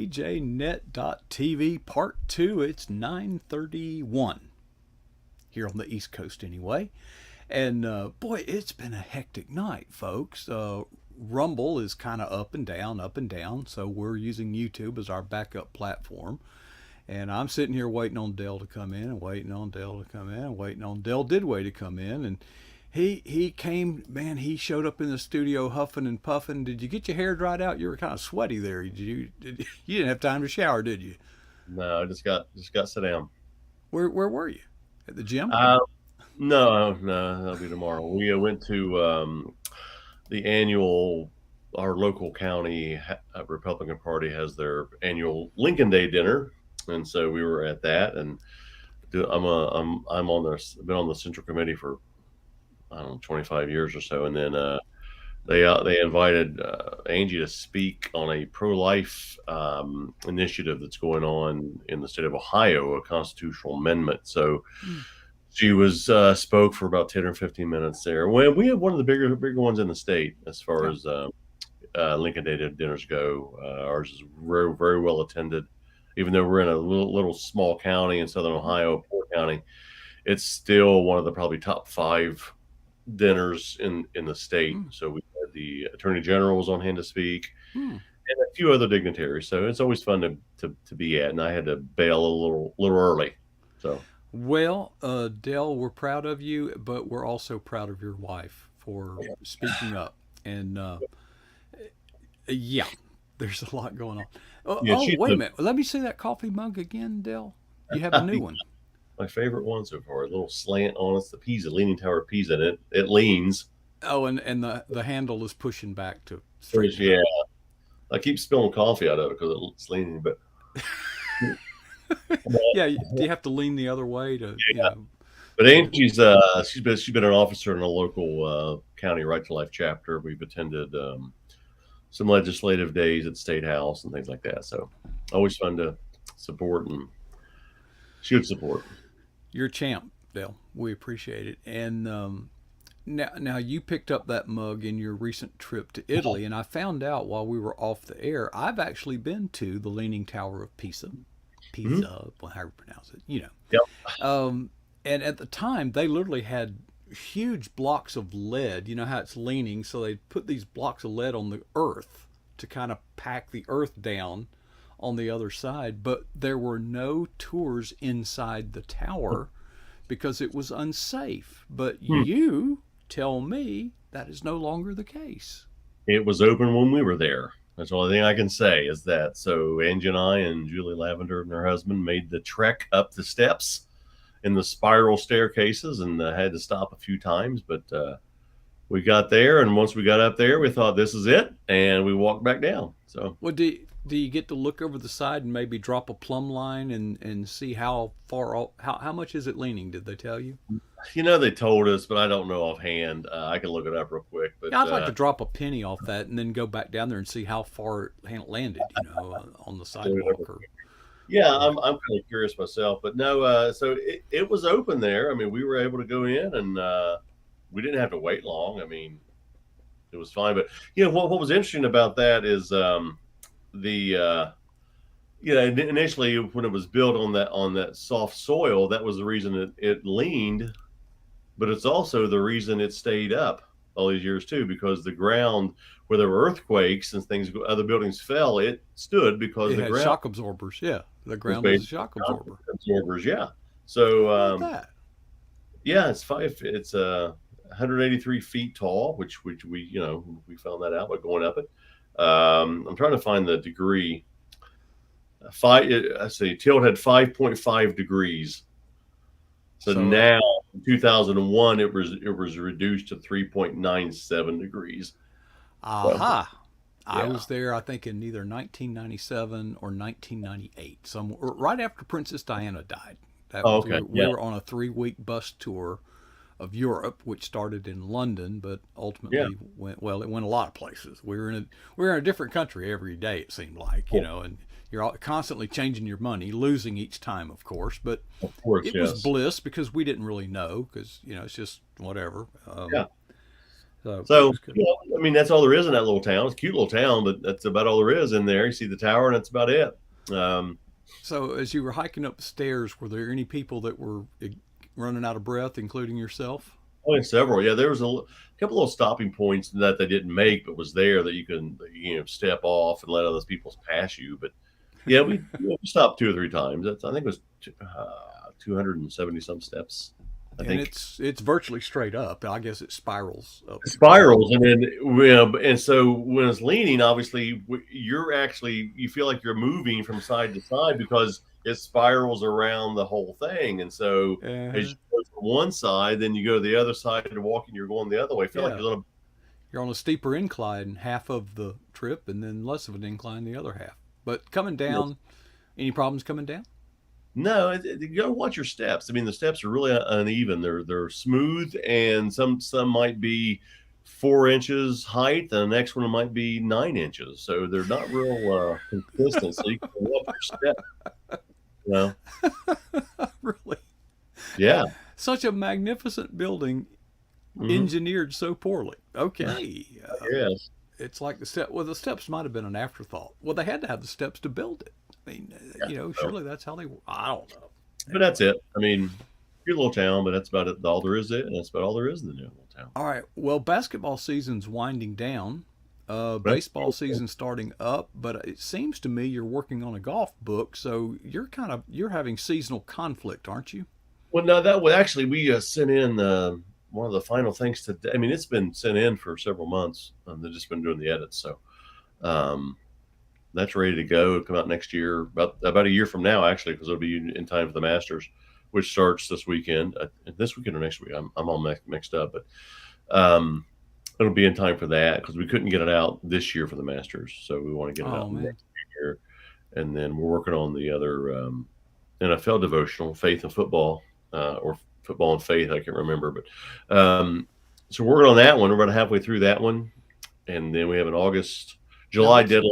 TJNet.TV Part 2. It's 9:31 here on the East Coast anyway. And boy, it's been a hectic night, folks. Rumble is kind of up and down, up and down. So we're using YouTube as our backup platform. And I'm sitting here waiting on Dale to come in and waiting on Dale to come in and waiting on Dale Didway to come in. And he came, man, he showed up in the studio huffing and puffing. Did you get your hair dried out? You were kind of sweaty there. You didn't have time to shower, did you? No, I just got sit down. Where were you? At the gym? No, that'll be tomorrow. We went to the annual. Our local county Republican Party has their annual Lincoln Day dinner, and so we were at that. And I'm on the been on the Central Committee for I don't know 25 years or so, and then they invited Angie to speak on a pro-life initiative that's going on in the state of Ohio, a constitutional amendment. So she was spoke for about 10 or 15 minutes there. We have one of the bigger ones in the state as far as Lincoln Day dinners go. Ours is very, very well attended. Even though we're in a little small county in southern Ohio, Poor County, it's still one of the probably top 5 dinners in the state. So we had the Attorney General was on hand to speak, and a few other dignitaries. So it's always fun to be at. And I had to bail a little early. So well, Dale, we're proud of you, but we're also proud of your wife for speaking up. And yeah, there's a lot going on. Wait a minute. Let me see that coffee mug again, Dale. You have a new one. My favorite one so far. A little slant on it. It's the Pisa, Leaning Tower of Pisa, and it leans. Oh, and the handle is pushing back to straight. Yeah. I keep spilling coffee out of it because it's leaning, but yeah, do you have to lean the other way to? Yeah. But Angie's she's been an officer in a local county Right to Life chapter. We've attended some legislative days at State House and things like that. So always fun to support and shoot support. You're a champ, Dale. We appreciate it. And now you picked up that mug in your recent trip to Italy, and I found out while we were off the air, I've actually been to the Leaning Tower of Pisa. Well, however you pronounce it, you know. Yep. And at the time, they literally had huge blocks of lead. You know how it's leaning, so they put these blocks of lead on the earth to kind of pack the earth down on the other side. But there were no tours inside the tower because it was unsafe. But you tell me that is no longer the case. It was open when we were there. That's the only thing I can say is that. So Angie and I and Julie Lavender and her husband made the trek up the steps in the spiral staircases and had to stop a few times. But we got there, and once we got up there, we thought this is it, and we walked back down. So, well, do you get to look over the side and maybe drop a plumb line and see how far how much is it leaning? Did they tell you? You know, they told us, but I don't know offhand. I can look it up real quick. But yeah, I'd like to drop a penny off that and then go back down there and see how far it landed. You know, on the sidewalk. Yeah, I'm kind of curious myself, but no. So it was open there. I mean, we were able to go in, and we didn't have to wait long. I mean, it was fine. But you know what was interesting about that is initially when it was built on that soft soil, that was the reason it leaned, but it's also the reason it stayed up all these years too, because the ground where there were earthquakes and things, other buildings fell, it stood because the ground shock absorbers. Yeah, the ground was a shock absorber. Absorbers, yeah. So yeah, it's 183 feet tall, which we found that out by going up it. I'm trying to find the degree. Tilt had 5.5 degrees. So now in 2001 it was reduced to 3.97 degrees. Aha. I was there, I think, in either 1997 or 1998, right after Princess Diana died. We were on a 3-week bus tour of Europe, which started in London, but ultimately it went a lot of places. We were in a different country every day, it seemed like, you know, and you're constantly changing your money, losing each time, of course. But it was bliss because we didn't really know, because, you know, it's just whatever. So it So, was good. I mean, that's all there is in that little town. It's a cute little town, but that's about all there is in there. You see the tower, and that's about it. Um, So as you were hiking up the stairs, were there any people that were running out of breath, including yourself? Only several. Yeah, there was couple little stopping points that they didn't make, but was there that you can step off and let other people pass you. But yeah, we stopped 2 or 3 times. I think it was 270 some steps. I And think it's virtually straight up. I guess it spirals up too. spirals, and then and so when it's leaning, obviously you feel like you're moving from side to side because it spirals around the whole thing, and so as Uh-huh. you go from one side, then you go to the other side to walk, and you're going the other way. I feel like Yeah, you're on a you're on a steeper incline half of the trip, and then less of an incline the other half. But coming down, any problems coming down? no. You got to watch your steps. I mean, the steps are really uneven. They're smooth, and some might be 4 inches height, and the next one might be 9 inches. So they're not real consistent. So you can watch your step. You know, Really? yeah. Such a magnificent building Hmm. engineered so poorly. Okay. Yes, It's like the step. Well, the steps might have been an afterthought. Well, they had to have the steps to build it. I mean, yeah. So, surely that's how they. I don't know. but that's it. I mean, your little town, but that's about it. All there is it, and that's about all there is in the new little town. All right. Well, basketball season's winding down. But Baseball season starting up, but it seems to me you're working on a golf book, so you're having seasonal conflict, aren't you? well, no, that would actually we sent in one of the final things today. I mean, it's been sent in for several months. They've just been doing the edits, so um, that's ready to go. It'll come out next year, about a year from now, actually, because it'll be in time for the Masters, which starts this weekend. This weekend or next week? I'm all mixed up, but um, it'll be in time for that because we couldn't get it out this year for the Masters, so we want to get it Oh out man. next year. And then we're working on the other NFL devotional, Faith and Football, or Football and Faith. I can't remember, but so we're working on that one. We're about halfway through that one, and then we have an Now July deadline.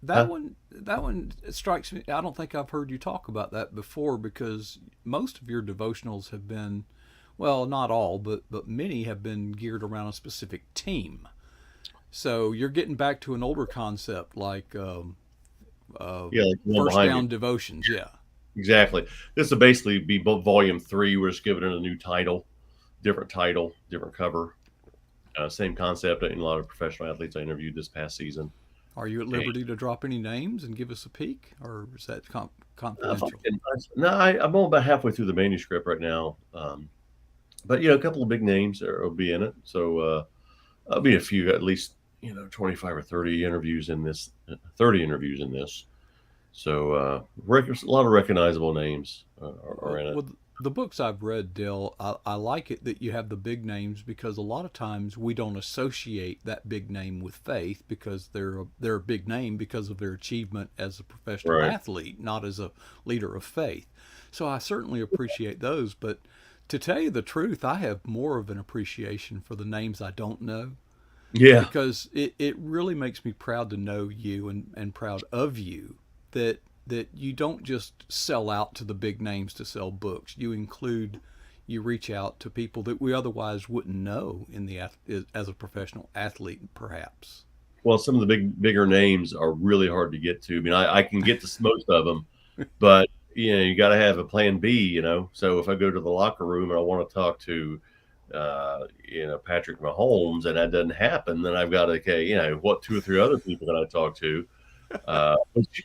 Huh? that one strikes me. I don't think I've heard you talk about that before because most of your devotionals have been, well, not all, but many have been geared around a specific team. So you're getting back to an older concept like uh, Yeah, like the one first behind me. down devotions. Yeah. Exactly. This will basically be volume three. We're just giving it a new title, different cover. Same concept. And a lot of professional athletes I interviewed this past season. Are you at And liberty to drop any names and give us a peek, or is that if I confidential? can, no, I'm only about halfway through the manuscript right now. But a couple of big names will be in it. So I'll be a few, at least 25 or 30 interviews in this. 30 interviews in this. So a lot of recognizable names are in it. Well, the books I've read, Dale, I like it that you have the big names because a lot of times we don't associate that big name with faith because they're a big name because of their achievement as a professional Right. athlete, not as a leader of faith. So I certainly appreciate those, but to tell you the truth, I have more of an appreciation for the names I don't know Yeah. because it really makes me proud to know you and proud of you that you don't just sell out to the big names to sell books. You reach out to people that we otherwise wouldn't know in the as a professional athlete, perhaps. Well, some of the bigger names are really hard to get to. I mean, I can get to most of them, but you got to have a plan B. So if I go to the locker room and I want to talk to Patrick Mahomes, and that doesn't happen, then I've got to, okay, what 2 or 3 other people can I talk to?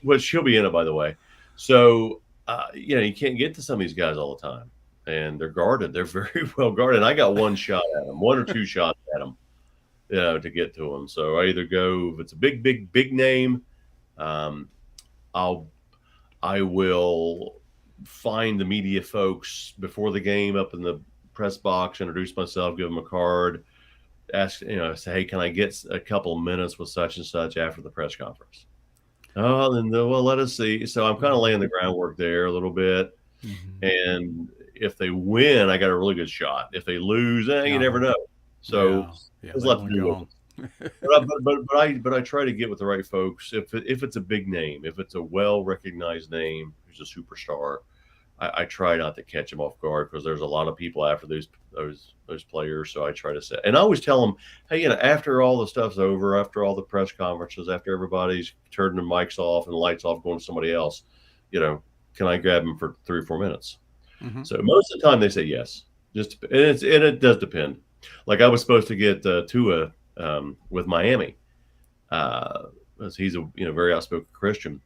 Which she'll be in it, by the way. So you can't get to some of these guys all the time, and they're guarded. They're very well guarded. And I got one shot at them, 1 or 2 shots at them, to get to them. So I either go if it's a big name, um, I'll I will find the media folks before the game up in the press box, introduce myself, give them a card, ask, say, hey, can I get a couple of minutes with such and such after the press conference? Oh, then well, let us see. So I'm kind of laying the groundwork there a little bit. Mm-hmm. And if they win, I got a really good shot. If they lose, you never Uh-huh. know. So Yeah, yeah, there's a they lot to want to do go with home. it. But I try to get with the right folks. If it's a big name, if it's a well recognized name who's a superstar, I try not to catch them off guard because there's a lot of people after those players. So I try to say, and I always tell them, hey, after all the stuff's over, after all the press conferences, after everybody's turning the mics off and the lights off, going to somebody else, you know, can I grab them for 3 or 4 minutes? Mm-hmm. So most of the time they say yes. And it does depend. Like I was supposed to get Tua with Miami, as he's a very outspoken Christian,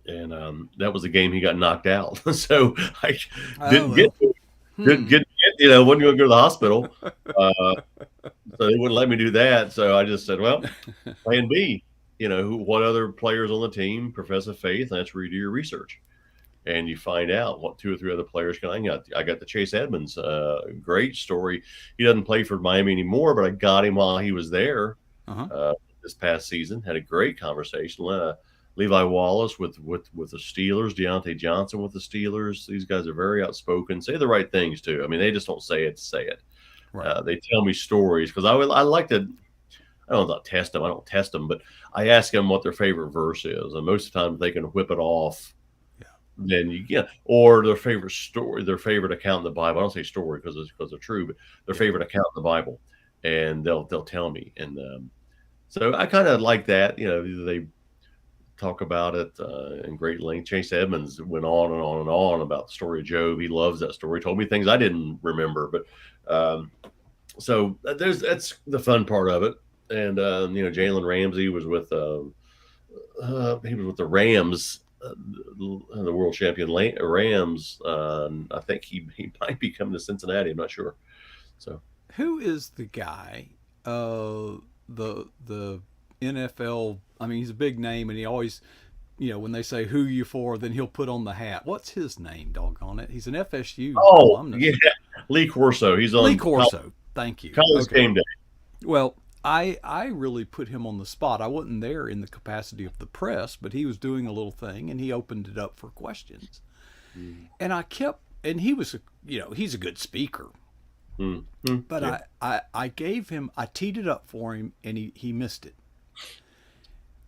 and that was the game he got knocked out. So I Oh didn't get well. to Hmm. wasn't going to go to the hospital, uh, so they wouldn't let me do that. So I just said, well, Plan B. What other players on the team profess a faith, and that's where you do your research and you find out what two or three other players can. I got the Chase Edmonds, great story. He doesn't play for Miami anymore, but I got him while he was there Uh-huh. this past season. Had a great conversation. Levi Wallace with the Steelers, Deontay Johnson with the Steelers. These guys are very outspoken, say the right things too. I mean, they just don't say it to say it. Right. They tell me stories because I like to. I don't know, test them. I don't test them, but I ask them what their favorite verse is, and most of the time they can whip it off. Yeah. Then you get, or their favorite story, their favorite account in the Bible. I don't say story because they're true, but their Yeah. favorite account in the Bible, and they'll tell me, and so I kind of like that. They talk about it in great length. Chase Edmonds went on and on and on about the story of Job. He loves that story. Told me things I didn't remember, but so that's the fun part of it. And Jalen Ramsey was with he was with the Rams, the world champion Rams. I think he might be coming to Cincinnati. I'm not sure. So Who is the guy? The NFL. I mean, he's a big name, and he always, when they say who you for, then he'll put on the hat. What's his name? Doggone it! He's an FSU yeah, alumnus. Lee Corso. He's Lee on Corso. Thank you. college Okay. game day. Well, I really put him on the spot. I wasn't there in the capacity of the press, but he was doing a little thing, and he opened it up for questions. And I kept, and he was, he's a good speaker. But Yeah. I gave him, I teed it up for him, and he missed it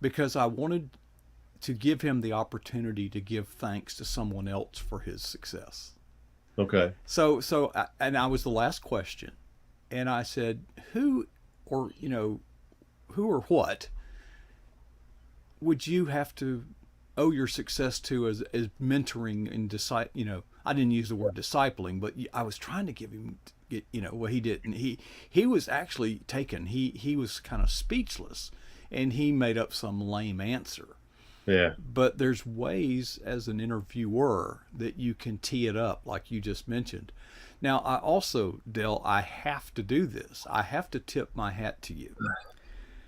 because I wanted to give him the opportunity to give thanks to someone else for his success. Okay. And I was the last question, and I said, or who or what would you have to owe your success to as mentoring and I didn't use the word discipling, but I was trying to give him well, he didn't. He was actually taken. He was kind of speechless, and he made up some lame answer. Yeah. But there's ways as an interviewer that you can tee it up, like you just mentioned. Now, I also, Dell, I have to do this. I have to tip my hat to you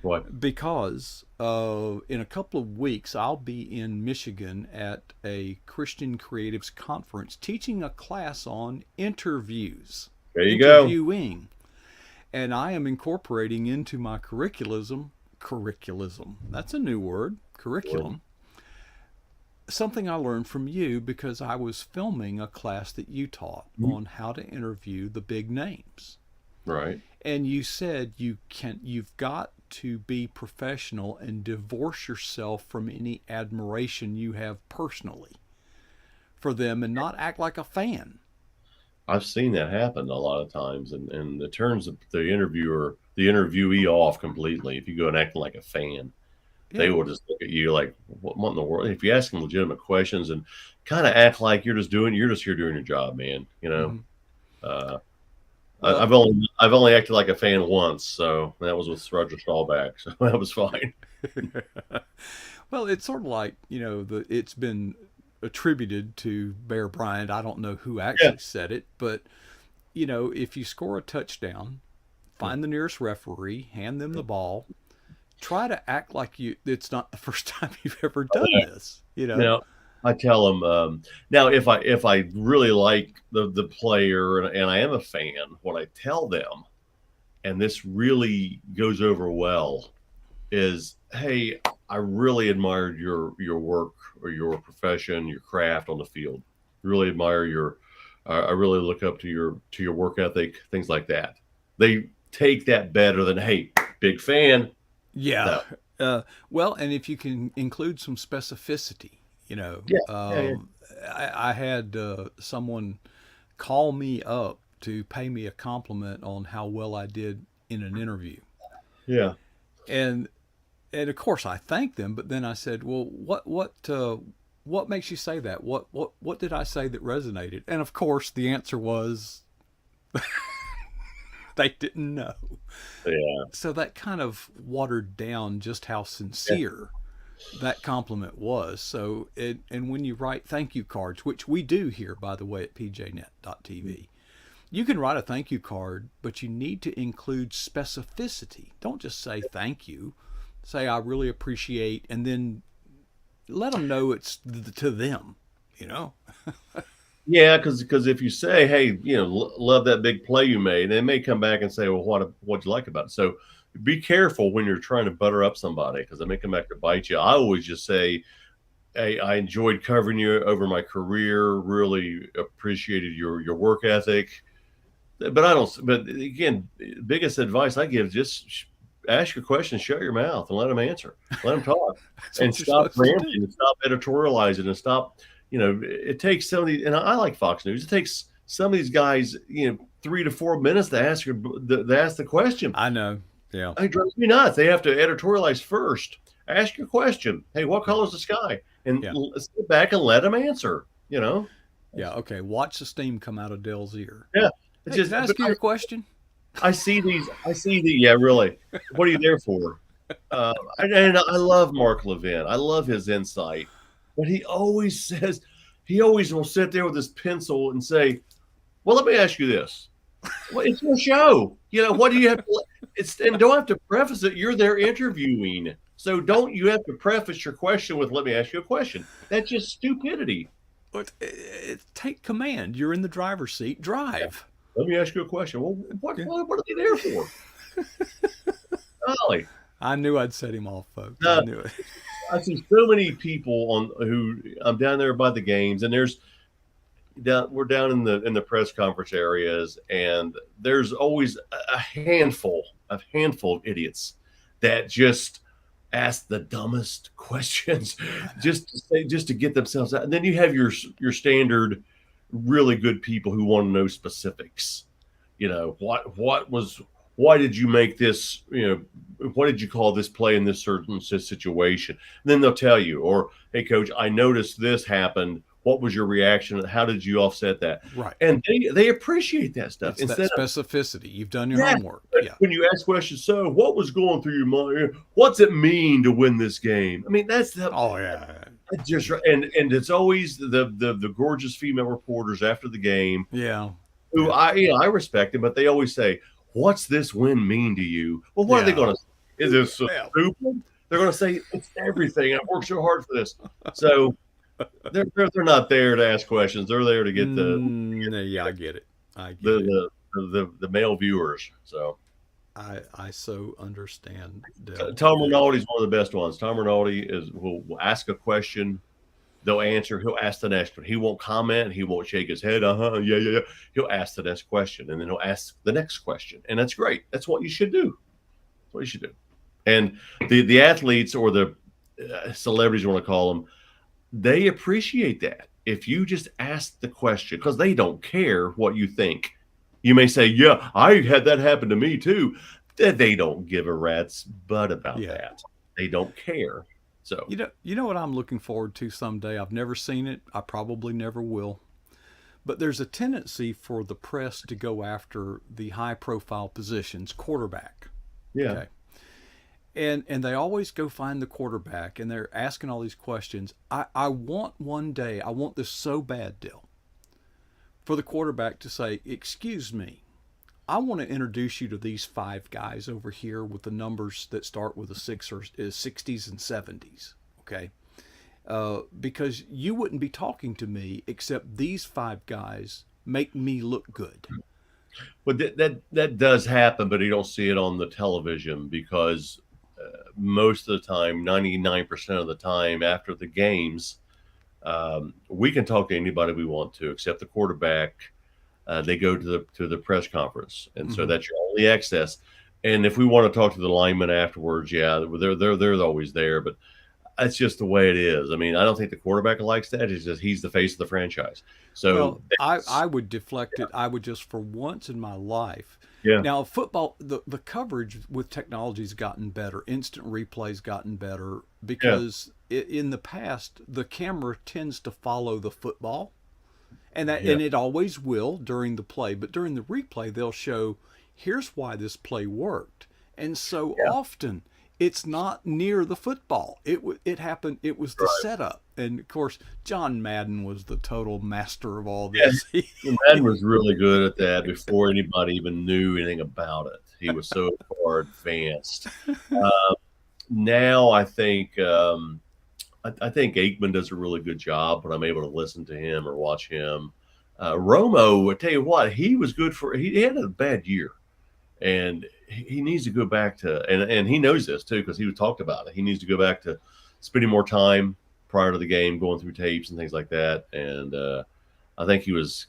What? because in a couple of weeks, I'll be in Michigan at a Christian Creatives Conference teaching a class on interviews, There you go. interviewing. And I am incorporating into my curriculum. That's a new word, curriculum. Something I learned from you because I was filming a class that you taught on how to interview the big names. Right. And you said you've got to be professional and divorce yourself from any admiration you have personally for them and not act like a fan. I've seen that happen a lot of times, and it turns the interviewee off completely. If you go and act like a fan, they Yeah. will just look at you like, what in the world? If you ask them legitimate questions and kind of act like you're just here doing your job, man. Hmm. Uh, Well, I've only acted like a fan once, so that was with Roger Staubach, so that was fine. well, it's sort of like it's been attributed to Bear Bryant. I don't know who Yeah. actually said it, but if you score a touchdown, find the nearest referee, hand them the ball, try to act like it's not the first time you've ever done this. Now, I tell them now if I really like the player and I am a fan, what I tell them, and this really goes over well, is, hey, I really admired your work or your profession, your craft on the field. Really admire your. I really look up to your work ethic, things like that. They take that better than, hey, big fan. Yeah. No, Well, and if you can include some specificity, yeah, yeah, yeah. I had someone call me up to pay me a compliment on how well I did in an interview. Yeah. And and of course I thanked them, but then I said, "Well, what makes you say that? What did I say that resonated?" And of course the answer was they didn't know. Yeah. So that kind of watered down just how sincere that compliment was. So, and when you write thank you cards, which we do here, by the way, at pjnet.tv, you can write a thank you card, but you need to include specificity. Don't just say thank you. Say, I really appreciate, and then let them know it's to them, you know? Yeah, because if you say, "Hey, love that big play you made," they may come back and say, "Well, what'd you like about it?" So be careful when you're trying to butter up somebody because they may come back to bite you. I always just say, "Hey, I enjoyed covering you over my career. Really appreciated your work ethic." But I don't. But again, biggest advice I give: just ask your question, shut your mouth, and let them answer. Let them talk, That's and what you're stop supposed to rambling, do. and stop editorializing, and stop. It takes some of these, and I like Fox News. It takes some of these guys, 3 to 4 minutes to ask the question. I know. Yeah. It drives me nuts. They have to editorialize first. Ask your question. Hey, what Yeah. color is the sky? And Yeah. sit back and let them answer. Yeah. Okay. Watch the steam come out of Dale's ear. Yeah. It's Hey, can just, I but ask you a question? I see the, yeah, really. What are you there for? And I love Mark Levin. I love his insight, but he always will sit there with his pencil and say, "Well, let me ask you this. Well, it's your show. What do you have to, it's, and don't have to preface it. You're there interviewing. So don't you have to preface your question with, let me ask you a question. That's just stupidity. Take command. You're in the driver's seat. Yeah. Drive. Let me ask you a question. Well, Yeah. what are they there for? Golly. I knew I'd set him off, folks. I Uh, knew it. I see so many people who I'm down there by the games, and we're down in the press conference areas, and there's always a handful of idiots that just ask the dumbest questions just to get themselves out. And then you have your standard really good people who want to know specifics. What was why did you make this, what did you call this play in this certain situation? And then they'll tell you, or, "Hey coach, I noticed this happened. What was your reaction? How did you offset that?" Right. And they appreciate that stuff It's that instead of, specificity. You've done your yeah. homework. Yeah. When you ask questions, so what was going through your mind? What's it mean to win this game? I mean, that's the Oh yeah. just and it's always the gorgeous female reporters after the game Yeah. who Yeah. I respect them, but they always say, "What's this win mean to you?" Well, what are they Yeah. going to say? Is this so Yeah. stupid? They're going to say it's everything. I've worked so hard for this. So they're not there to ask questions. They're there to get Yeah, I get it. I get it. the male viewers. So I so understand, Dell. Tom Rinaldi is one of the best ones. Tom Rinaldi will ask a question. They'll answer. He'll ask the next one. He won't comment. He won't shake his head. Yeah, yeah, yeah. He'll ask the next question, and then he'll ask the next question, and that's great. That's what you should do. That's what you should do. And the athletes or the celebrities, you want to call them, they appreciate that. If you just ask the question, because they don't care what you think. You may say, "Yeah, I had that happen to me too." They don't give a rat's butt about Yeah. that. They don't care. So You know what I'm looking forward to someday? I've never seen it. I probably never will. But there's a tendency for the press to go after the high profile positions, quarterback. yeah, Okay. And they always go find the quarterback and they're asking all these questions. I want one day, I want this so bad, Dill, for the quarterback to say, "Excuse me, I want to introduce you to these five guys over here with the numbers that start with a six or 60s and 70s." Okay. Because you wouldn't be talking to me except these five guys make me look good. but that does happen, but you don't see it on the television because most of the time, 99% of the time after the games, we can talk to anybody we want to, except the quarterback. They go to the press conference, and so Mm-hmm. that's your only access. And if we want to talk to the linemen afterwards, yeah, they're always there. But that's just the way it is. I mean, I don't think the quarterback likes that. It's just he's the face of the franchise. So Well, I would deflect it. I would just, for once in my life. yeah, Now, football, the coverage with technology's gotten better. Instant replay's gotten better yeah, because in the past, the camera tends to follow the football, and yeah, it always will during the play. But during the replay, they'll show here's why this play worked, and so yeah. often it's not near the football. It happened. It was the Right. setup, and of course, John Madden was the total master of all Yeah, this. Madden was really good at that before anybody even knew anything about it. He was so far advanced. Now I think Aikman does a really good job when I'm able to listen to him or watch him. Romo, I tell you what, he was good for. He had a bad year, and he needs to go back to. And he knows this too because he talked about it. He needs to go back to spending more time prior to the game, going through tapes and things like that. And I think he was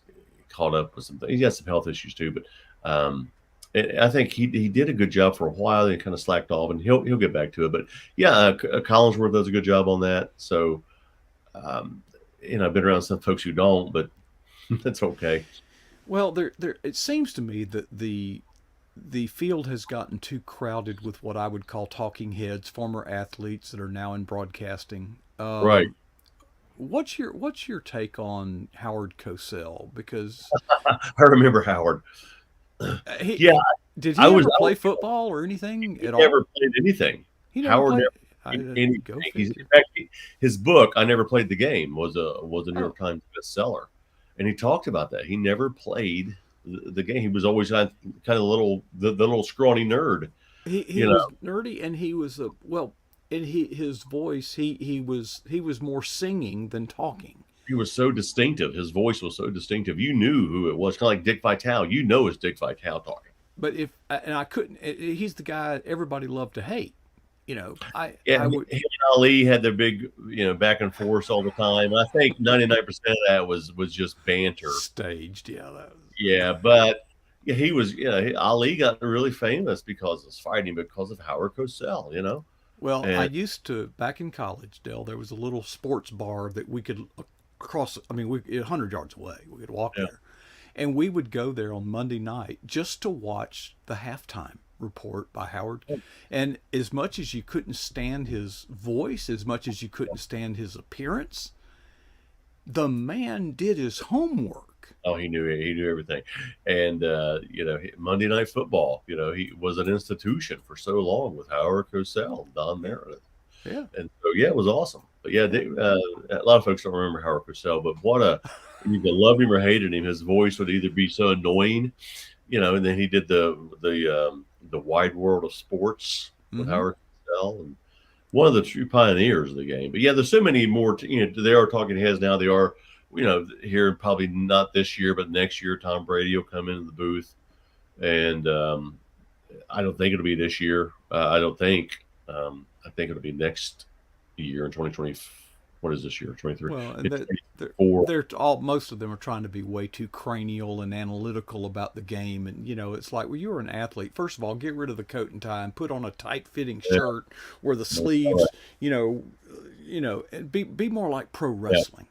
caught up with some. He got some health issues too, but I think he did a good job for a while. Then kind of slacked off, and he'll get back to it. But yeah, Collinsworth does a good job on that. So um, I've been around some folks who don't, but that's okay. Well, it seems to me that the field has gotten too crowded with what I would call talking heads, former athletes that are now in broadcasting. Right. What's your take on Howard Cosell? Because I remember Howard. he Yeah, did I he was. ever play football or anything He at never all? played anything. He never Howard played. never I played anything. go In figure. fact, his book, "I Never Played the Game," was a New Oh, York Times bestseller, and he talked about that. He never played the game. He was always kind of the little scrawny nerd. he You know, was nerdy, and he was a well, and his voice he was more singing than talking. he was so distinctive. His voice was so distinctive. You knew who it was. Kind of like Dick Vitale. You know it's Dick Vitale talking. But if and I couldn't, he's the guy everybody loved to hate. Yeah, I would he and Ali had their big, back and forth all the time. I think 99% of that was just banter. staged. Yeah, that was. Yeah, but yeah, he was. Ali got really famous because of his fighting, because of Howard Cosell. Well, I And used to back in college, Dell. There was a little sports bar that we could cross. I mean, 100 yards away. We could walk yeah, there, and we would go there on Monday night just to watch the halftime report by Howard. And as much as you couldn't stand his voice, as much as you couldn't stand his appearance, the man did his homework. oh, he knew everything. And Monday Night Football, he was an institution for so long with Howard Cosell, Don Yeah, Meredith, yeah, and so yeah, it was awesome. But yeah, yeah. a lot of folks don't remember Howard Cosell, but what a you either loved him or hated him. His voice would either be so annoying, and then he did the Wide World of Sports with Mm-hmm. Howard Cosell, and one of the true pioneers of the game. But yeah, there's so many more. They are talking heads now. They are, here probably not this year, but next year, Tom Brady will come into the booth, and I don't think it'll be this year. I don't think. I think it'll be next year in 2020. What is this year? 23. Well, and It's that four. they're all most of them are trying to be way too cranial and analytical about the game, and it's like, well, you're an athlete. First of all, get rid of the coat and tie and put on a tight fitting Yeah, shirt where the that's all right. sleeves, and be more like pro Yeah, wrestling.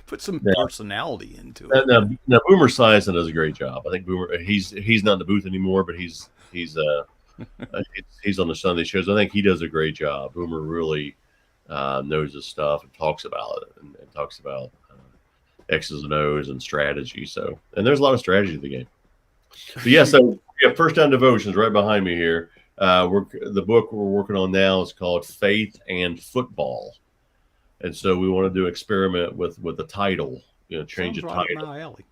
Put some yeah. personality into it. Now, Boomer Esiason does a great job. I think Boomer. He's not in the booth anymore, but he's on the Sunday shows. I think he does a great job. Boomer really knows his stuff and talks about it and talks about X's and O's and strategy. So, and there's a lot of strategy in the game. But yeah, so we have First Down Devotions right behind me here. The book we're working on now is called Faith and Football, and so we want to do experiment with the title. Change Sounds the right up title, my alley.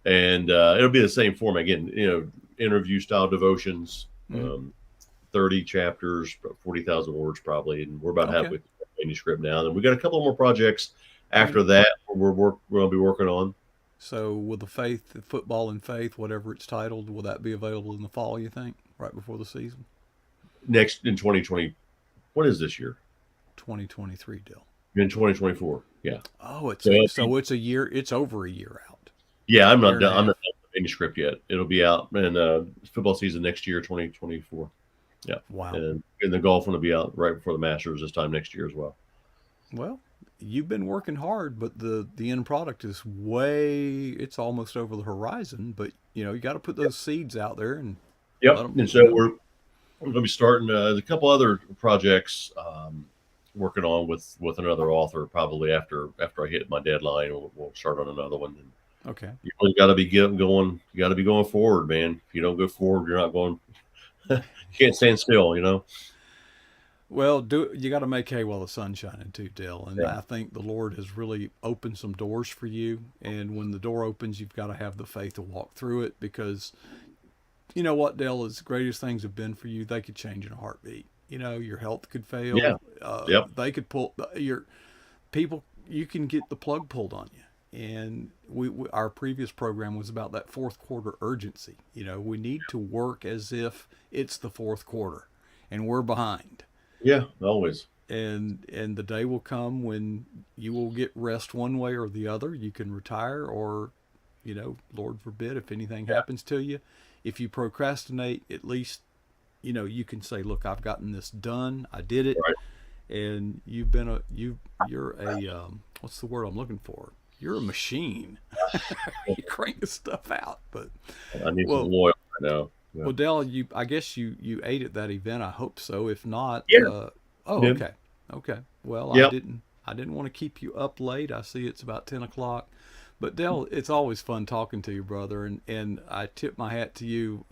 and it'll be the same format again. Interview style devotions. Hmm. 30 chapters, 40,000 words probably, and we're about Okay. halfway through the manuscript now. And we got a couple more projects Well, after that we're going to be working on so will the football and faith, whatever it's titled, will that be available in the fall? You think, right before the season, next in 2020. What is this year? 2023, Dill. In 2024. Yeah. Oh, it's So it's a year. It's over a year out. yeah, I'm Year not and a done. I'm not half. done with the manuscript yet. It'll be out in football season next year, 2024. Yeah, Wow. and the golf one will be out right before the Masters this time next year as well. Well, you've been working hard, but the end product is it's almost over the horizon. But you got to put those seeds out there and let Yep. them. And so we're going to be starting a couple other projects, working on with another author. Probably after I hit my deadline, we'll start on another one. And Okay. you really got to be getting going. You got to be going forward, man. If you don't go forward, you're not going. You can't stand still. Well, you got to make hay while the sun's shining too, Dale. And Yeah. I think the Lord has really opened some doors for you. And when the door opens, you've got to have the faith to walk through it, because you know what, Dale, as greatest things have been for you, they could change in a heartbeat. Your health could Yeah. fail. Yep. They could pull your people. You can get the plug pulled on you. And our previous program was about that fourth quarter urgency. We need to work as if it's the fourth quarter, and we're behind. Yeah. Always. And the day will come when you will get rest one way or the other. You can retire, or Lord forbid, if anything Yeah. happens to you, if you procrastinate, at least you can say, look, I've gotten this done, I did it. Right. And you're a what's the word I'm looking for, you're a machine. You crank this stuff out. But I need some well, loyal right now. Yeah. well, Dell, I guess you ate at that event. I hope so. If not, Yeah. oh, Yeah. okay, okay. Well, Yep. I didn't want to keep you up late. I see it's about 10 o'clock. But Dell, it's always fun talking to you, brother. And I tip my hat to you.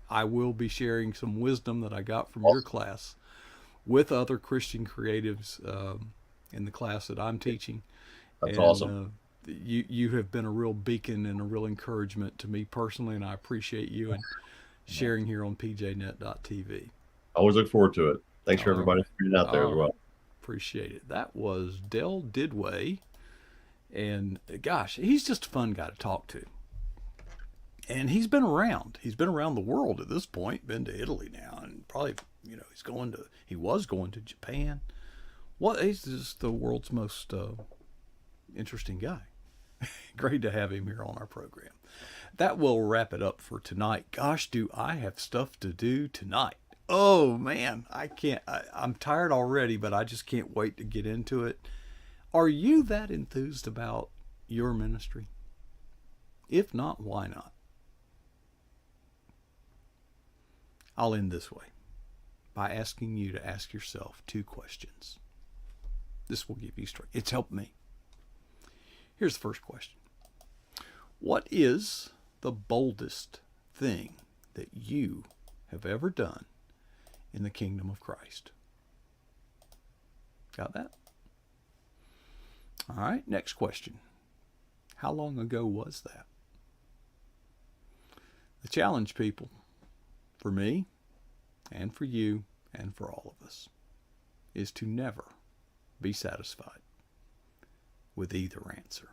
I will be sharing some wisdom that I got from your Awesome. class with other Christian creatives in the class that I'm teaching. That's And awesome. you have been a real beacon and a real encouragement to me personally, and I appreciate you and sharing here on pjnet.tv. I always look forward to it. Thanks for All everybody right. being out there as All right. well. Appreciate it. That was Dell Didway. And gosh, he's just a fun guy to talk to. And he's been around. He's been around the world at this point, been to Italy now, and probably, he was going to Japan. He's just the world's most interesting guy. Great to have him here on our program. That will wrap it up for tonight. Gosh, do I have stuff to do tonight. Oh man, I can't. I'm tired already, but I just can't wait to get into it. Are you that enthused about your ministry? If not, why not? I'll end this way by asking you to ask yourself two questions. This will give you strength. It's helped me. Here's the first question. What is the boldest thing that you have ever done in the kingdom of Christ? Got that? All right, next question. How long ago was that? The challenge, people, for me and for you and for all of us, is to never be satisfied with either answer.